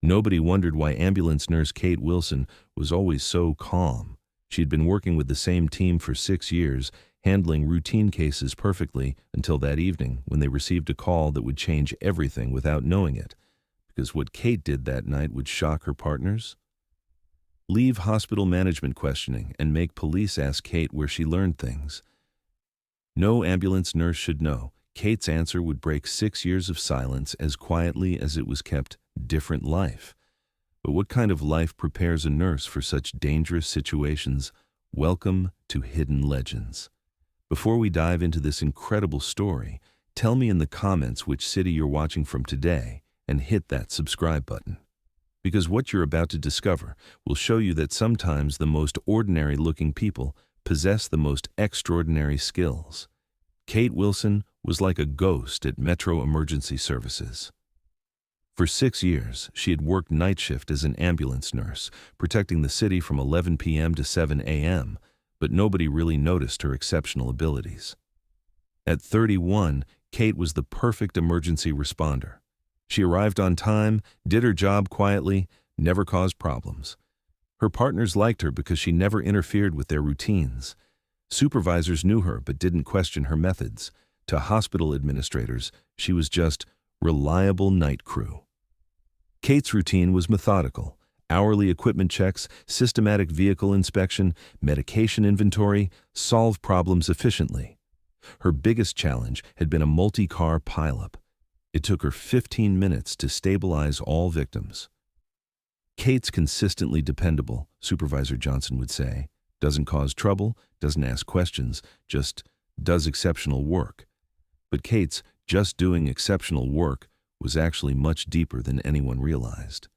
Nobody wondered why ambulance nurse Kate Wilson was always so calm. She'd been working with the same team for 6 years, handling routine cases perfectly until that evening when they received a call that would change everything without knowing it. Because what Kate did that night would shock her partners. Leave hospital management questioning and make police ask Kate where she learned things. No ambulance nurse should know. Kate's answer would break 6 years of silence as quietly as it was kept. Different life. But what kind of life prepares a nurse for such dangerous situations? Welcome to Hidden Legends. Before we dive into this incredible story, tell me in the comments which city you're watching from today and hit that subscribe button. Because what you're about to discover will show you that sometimes the most ordinary-looking people possess the most extraordinary skills. Kate Wilson was like a ghost at Metro Emergency Services. For 6 years, she had worked night shift as an ambulance nurse, protecting the city from 11 p.m. to 7 a.m., but nobody really noticed her exceptional abilities. At 31, Kate was the perfect emergency responder. She arrived on time, did her job quietly, never caused problems. Her partners liked her because she never interfered with their routines. Supervisors knew her but didn't question her methods. To hospital administrators, she was just reliable night crew. Kate's routine was methodical. Hourly equipment checks, systematic vehicle inspection, medication inventory, solve problems efficiently. Her biggest challenge had been a multi-car pileup. It took her 15 minutes to stabilize all victims. Kate's consistently dependable, Supervisor Johnson would say. Doesn't cause trouble, doesn't ask questions, just does exceptional work. But Kate's just doing exceptional work was actually much deeper than anyone realized.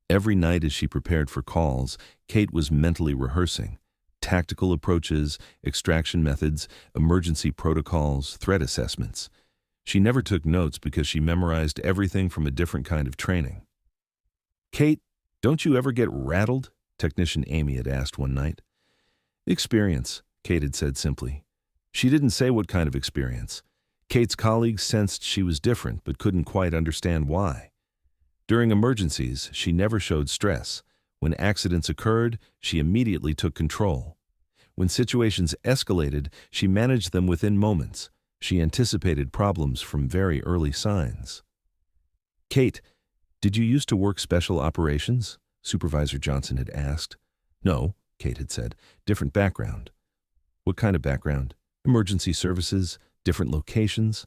Every night as she prepared for calls, Kate was mentally rehearsing tactical approaches, extraction methods, emergency protocols, threat assessments. She never took notes because she memorized everything from a different kind of training. "Kate, don't you ever get rattled?" Technician Amy had asked one night. "Experience," Kate had said simply. She didn't say what kind of experience. Kate's colleagues sensed she was different but couldn't quite understand why. During emergencies, she never showed stress. When accidents occurred, she immediately took control. When situations escalated, she managed them within moments. She anticipated problems from very early signs. "Kate, did you used to work special operations?" Supervisor Johnson had asked. "No," Kate had said. "Different background." "What kind of background?" "Emergency services, different locations."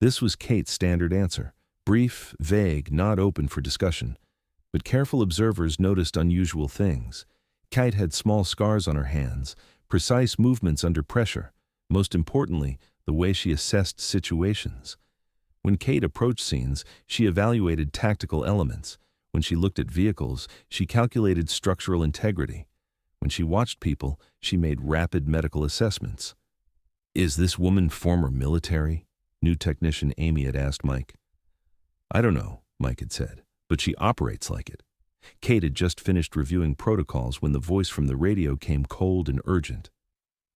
This was Kate's standard answer. Brief, vague, not open for discussion. But careful observers noticed unusual things. Kate had small scars on her hands, precise movements under pressure. Most importantly, the way she assessed situations. When Kate approached scenes, she evaluated tactical elements. When she looked at vehicles, she calculated structural integrity. When she watched people, she made rapid medical assessments. "Is this woman former military?" New technician Amy had asked Mike. "I don't know," Mike had said, "but she operates like it." Kate had just finished reviewing protocols when the voice from the radio came cold and urgent.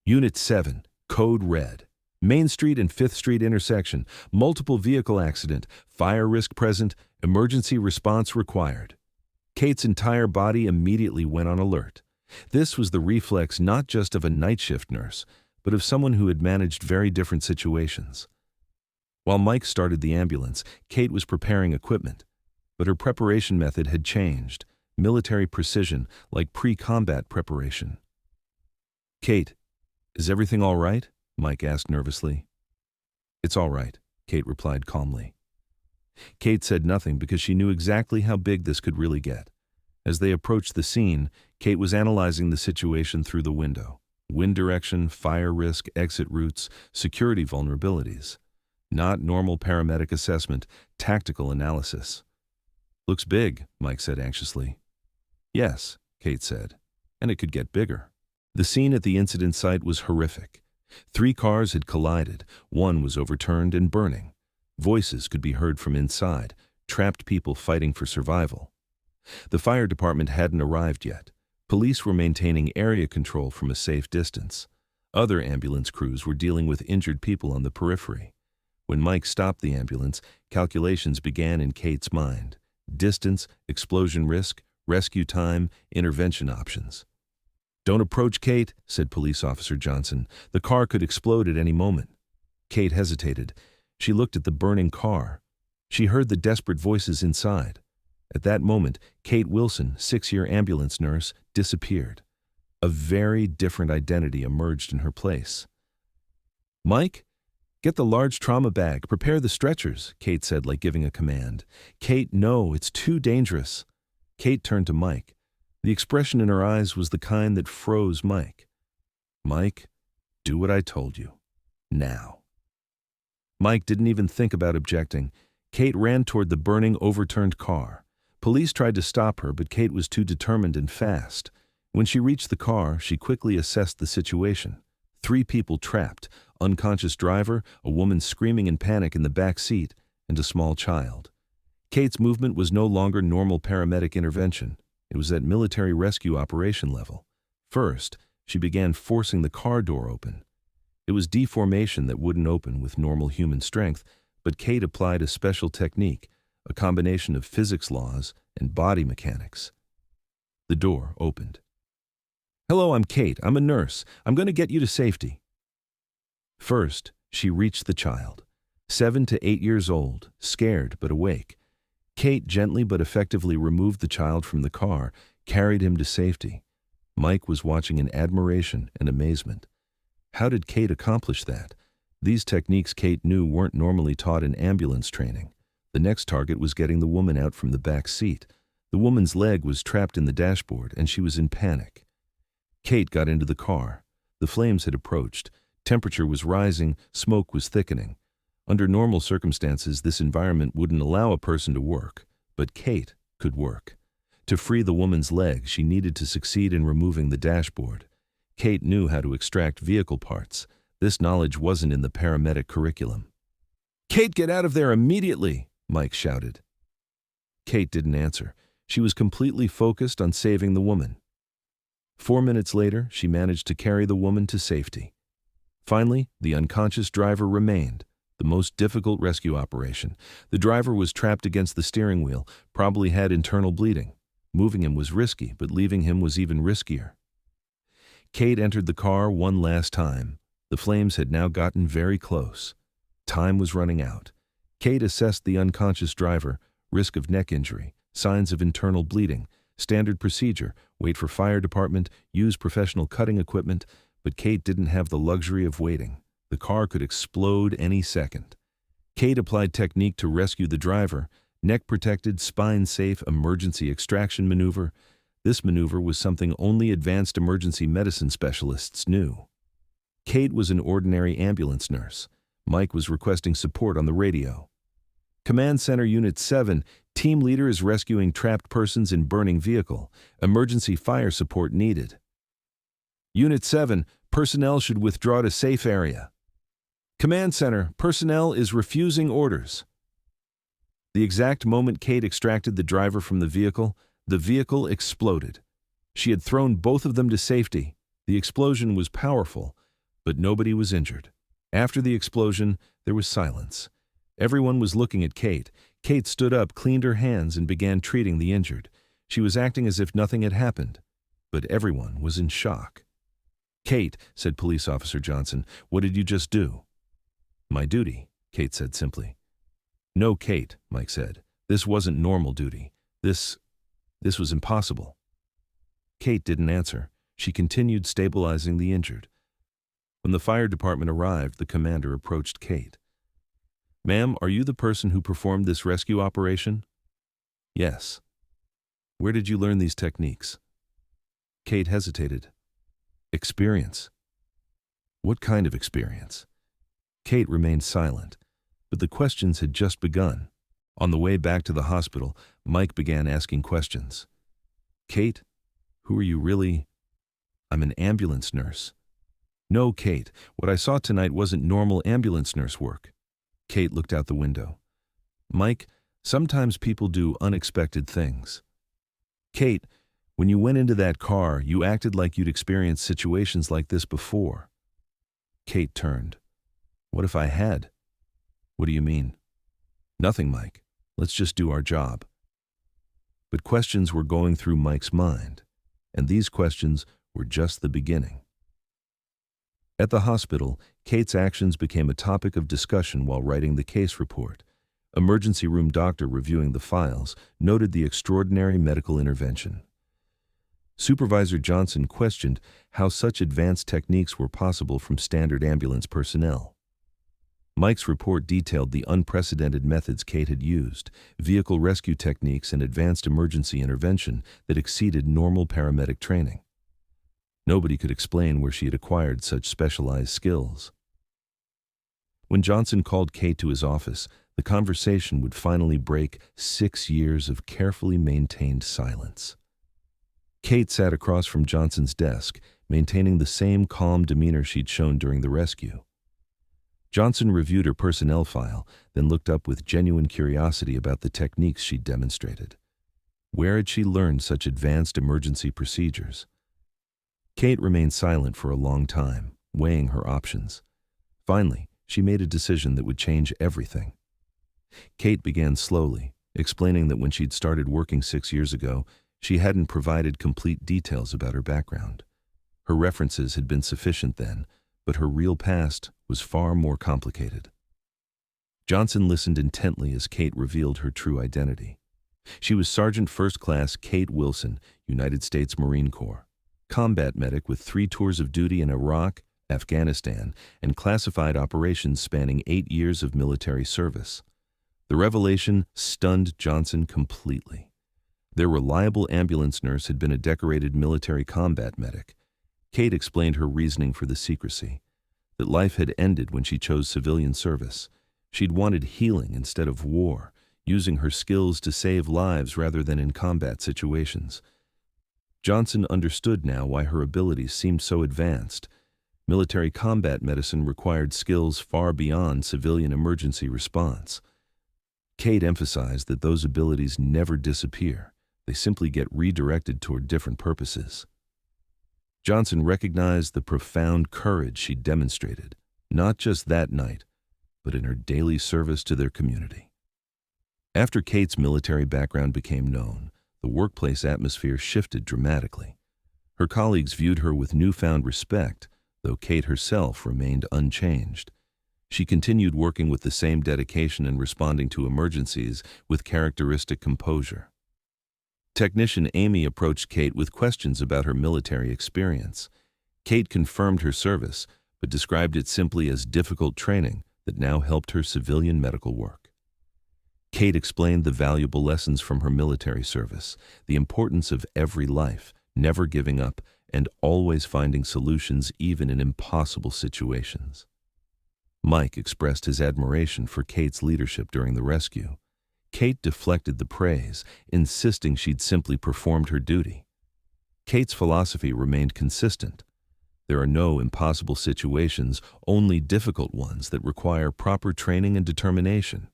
"Unit 7, Code Red. Main Street and 5th Street intersection. Multiple vehicle accident. Fire risk present. Emergency response required." Kate's entire body immediately went on alert. This was the reflex not just of a night shift nurse, but of someone who had managed very different situations. While Mike started the ambulance, Kate was preparing equipment. But her preparation method had changed. Military precision, like pre-combat preparation. "Kate, is everything all right?" Mike asked nervously. "It's all right," Kate replied calmly. Kate said nothing because she knew exactly how big this could really get. As they approached the scene, Kate was analyzing the situation through the window. Wind direction, fire risk, exit routes, security vulnerabilities. Not normal paramedic assessment, tactical analysis. "Looks big," Mike said anxiously. "Yes," Kate said, "and it could get bigger." The scene at the incident site was horrific. 3 cars had collided, one was overturned and burning. Voices could be heard from inside, trapped people fighting for survival. The fire department hadn't arrived yet. Police were maintaining area control from a safe distance. Other ambulance crews were dealing with injured people on the periphery. When Mike stopped the ambulance, calculations began in Kate's mind. distance, explosion risk, rescue time, intervention options. "Don't approach Kate," said Police Officer Johnson. "The car could explode at any moment." Kate hesitated. She looked at the burning car. She heard the desperate voices inside. At that moment, Kate Wilson, 6-year ambulance nurse, disappeared. A very different identity emerged in her place. "Mike, get the large trauma bag. Prepare the stretchers," Kate said, like giving a command. "Kate, no, it's too dangerous." Kate turned to Mike. The expression in her eyes was the kind that froze Mike. "Mike, do what I told you. Now." Mike didn't even think about objecting. Kate ran toward the burning, overturned car. Police tried to stop her, but Kate was too determined and fast. When she reached the car, she quickly assessed the situation. 3 people trapped: unconscious driver, a woman screaming in panic in the back seat, and a small child. Kate's movement was no longer normal paramedic intervention. It was at military rescue operation level. First, she began forcing the car door open. It was deformation that wouldn't open with normal human strength, but Kate applied a special technique, a combination of physics laws and body mechanics. The door opened. "Hello, I'm Kate. I'm a nurse. I'm going to get you to safety." First, she reached the child, 7 to 8 years old, scared but awake. Kate gently but effectively removed the child from the car, carried him to safety. Mike was watching in admiration and amazement. How did Kate accomplish that? These techniques Kate knew weren't normally taught in ambulance training. The next target was getting the woman out from the back seat. The woman's leg was trapped in the dashboard, and she was in panic. Kate got into the car. The flames had approached. Temperature was rising, smoke was thickening. Under normal circumstances, this environment wouldn't allow a person to work, but Kate could work. To free the woman's leg, she needed to succeed in removing the dashboard. Kate knew how to extract vehicle parts. This knowledge wasn't in the paramedic curriculum. "Kate, get out of there immediately!" Mike shouted. Kate didn't answer. She was completely focused on saving the woman. 4 minutes later, she managed to carry the woman to safety. Finally, the unconscious driver remained, the most difficult rescue operation. The driver was trapped against the steering wheel, probably had internal bleeding. Moving him was risky, but leaving him was even riskier. Kate entered the car one last time. The flames had now gotten very close. Time was running out. Kate assessed the unconscious driver, risk of neck injury, signs of internal bleeding, standard procedure, wait for fire department, use professional cutting equipment, but Kate didn't have the luxury of waiting. The car could explode any second. Kate applied technique to rescue the driver, neck-protected, spine-safe emergency extraction maneuver. This maneuver was something only advanced emergency medicine specialists knew. Kate was an ordinary ambulance nurse. Mike was requesting support on the radio. "Command Center Unit 7, team leader is rescuing trapped persons in burning vehicle. Emergency fire support needed." "Unit 7, personnel should withdraw to safe area." "Command Center, personnel is refusing orders." The exact moment Kate extracted the driver from the vehicle exploded. She had thrown both of them to safety. The explosion was powerful, but nobody was injured. After the explosion, there was silence. Everyone was looking at Kate. Kate stood up, cleaned her hands, and began treating the injured. She was acting as if nothing had happened, but everyone was in shock. "Kate," said Police Officer Johnson, "what did you just do?" "My duty," Kate said simply. "No, Kate," Mike said. "This wasn't normal duty. This was impossible." Kate didn't answer. She continued stabilizing the injured. When the fire department arrived, the commander approached Kate. "Ma'am, are you the person who performed this rescue operation?" "Yes." "Where did you learn these techniques?" Kate hesitated. "Experience." "What kind of experience?" Kate remained silent, but the questions had just begun. On the way back to the hospital, Mike began asking questions. "Kate, who are you really?" "I'm an ambulance nurse." "No, Kate, what I saw tonight wasn't normal ambulance nurse work." Kate looked out the window. "Mike, sometimes people do unexpected things." "Kate, when you went into that car, you acted like you'd experienced situations like this before." Kate turned. "What if I had?" "What do you mean?" "Nothing, Mike. Let's just do our job." But questions were going through Mike's mind, and these questions were just the beginning. At the hospital, Kate's actions became a topic of discussion while writing the case report. Emergency room doctor reviewing the files noted the extraordinary medical intervention. Supervisor Johnson questioned how such advanced techniques were possible from standard ambulance personnel. Mike's report detailed the unprecedented methods Kate had used, vehicle rescue techniques and advanced emergency intervention that exceeded normal paramedic training. Nobody could explain where she had acquired such specialized skills. When Johnson called Kate to his office, the conversation would finally break 6 years of carefully maintained silence. Kate sat across from Johnson's desk, maintaining the same calm demeanor she'd shown during the rescue. Johnson reviewed her personnel file, then looked up with genuine curiosity about the techniques she'd demonstrated. Where had she learned such advanced emergency procedures? Kate remained silent for a long time, weighing her options. Finally, she made a decision that would change everything. Kate began slowly, explaining that when she'd started working 6 years ago, she hadn't provided complete details about her background. Her references had been sufficient then, but her real past was far more complicated. Johnson listened intently as Kate revealed her true identity. She was Sergeant First Class Kate Wilson, United States Marine Corps, combat medic with 3 tours of duty in Iraq, Afghanistan, and classified operations spanning 8 years of military service. The revelation stunned Johnson completely. Their reliable ambulance nurse had been a decorated military combat medic. Kate explained her reasoning for the secrecy, that life had ended when she chose civilian service. She'd wanted healing instead of war, using her skills to save lives rather than in combat situations. Johnson understood now why her abilities seemed so advanced. Military combat medicine required skills far beyond civilian emergency response. Kate emphasized that those abilities never disappear. They simply get redirected toward different purposes. Johnson recognized the profound courage she demonstrated, not just that night, but in her daily service to their community. After Kate's military background became known, the workplace atmosphere shifted dramatically. Her colleagues viewed her with newfound respect, though Kate herself remained unchanged. She continued working with the same dedication and responding to emergencies with characteristic composure. Technician Amy approached Kate with questions about her military experience. Kate confirmed her service, but described it simply as difficult training that now helped her civilian medical work. Kate explained the valuable lessons from her military service, the importance of every life, never giving up, and always finding solutions even in impossible situations. Mike expressed his admiration for Kate's leadership during the rescue. Kate deflected the praise, insisting she'd simply performed her duty. Kate's philosophy remained consistent. There are no impossible situations, only difficult ones that require proper training and determination.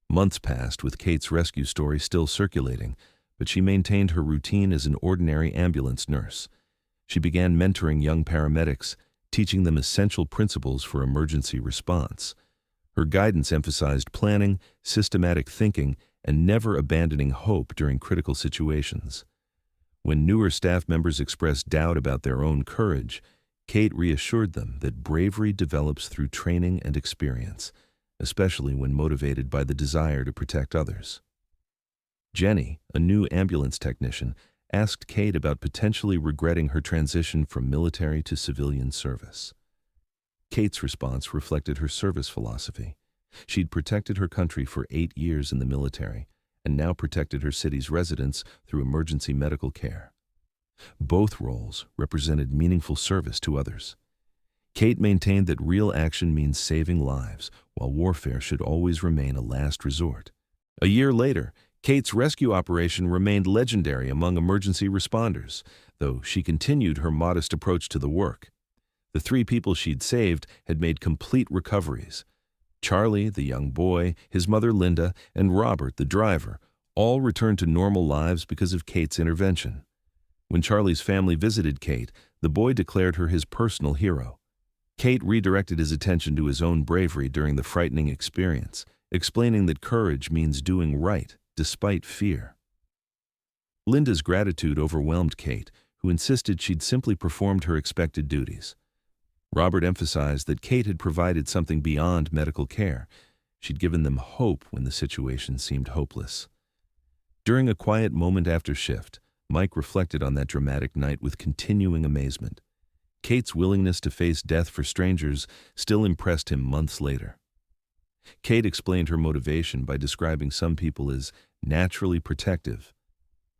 Months passed with Kate's rescue story still circulating, but she maintained her routine as an ordinary ambulance nurse. She began mentoring young paramedics, teaching them essential principles for emergency response. Her guidance emphasized planning, systematic thinking, and never abandoning hope during critical situations. When newer staff members expressed doubt about their own courage, Kate reassured them that bravery develops through training and experience, especially when motivated by the desire to protect others. Jenny, a new ambulance technician, asked Kate about potentially regretting her transition from military to civilian service. Kate's response reflected her service philosophy. She'd protected her country for 8 years in the military, and now protected her city's residents through emergency medical care. Both roles represented meaningful service to others. Kate maintained that real action means saving lives, while warfare should always remain a last resort. A year later, Kate's rescue operation remained legendary among emergency responders, though she continued her modest approach to the work. The 3 people she'd saved had made complete recoveries. Charlie, the young boy, his mother Linda, and Robert, the driver, all returned to normal lives because of Kate's intervention. When Charlie's family visited Kate, the boy declared her his personal hero. Kate redirected his attention to his own bravery during the frightening experience, explaining that courage means doing right despite fear. Linda's gratitude overwhelmed Kate, who insisted she'd simply performed her expected duties. Robert emphasized that Kate had provided something beyond medical care. She'd given them hope when the situation seemed hopeless. During a quiet moment after shift, Mike reflected on that dramatic night with continuing amazement. Kate's willingness to face death for strangers still impressed him months later. Kate explained her motivation by describing some people as naturally protective.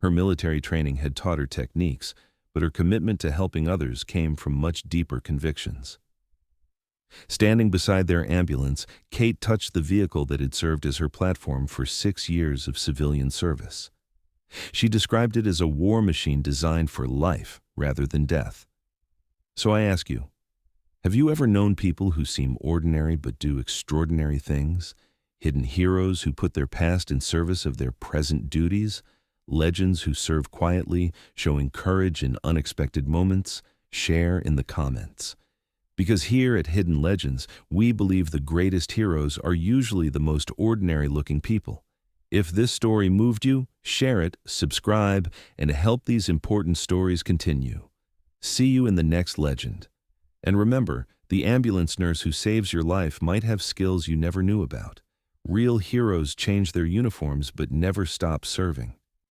Her military training had taught her techniques, but her commitment to helping others came from much deeper convictions. Standing beside their ambulance, Kate touched the vehicle that had served as her platform for 6 years of civilian service. She described it as a war machine designed for life rather than death. So I ask you, have you ever known people who seem ordinary but do extraordinary things? Hidden heroes who put their past in service of their present duties? Legends who serve quietly, showing courage in unexpected moments? Share in the comments. Because here at Hidden Legends, we believe the greatest heroes are usually the most ordinary-looking people. If this story moved you, share it, subscribe, and help these important stories continue. See you in the next legend. And remember, the ambulance nurse who saves your life might have skills you never knew about. Real heroes change their uniforms but never stop serving.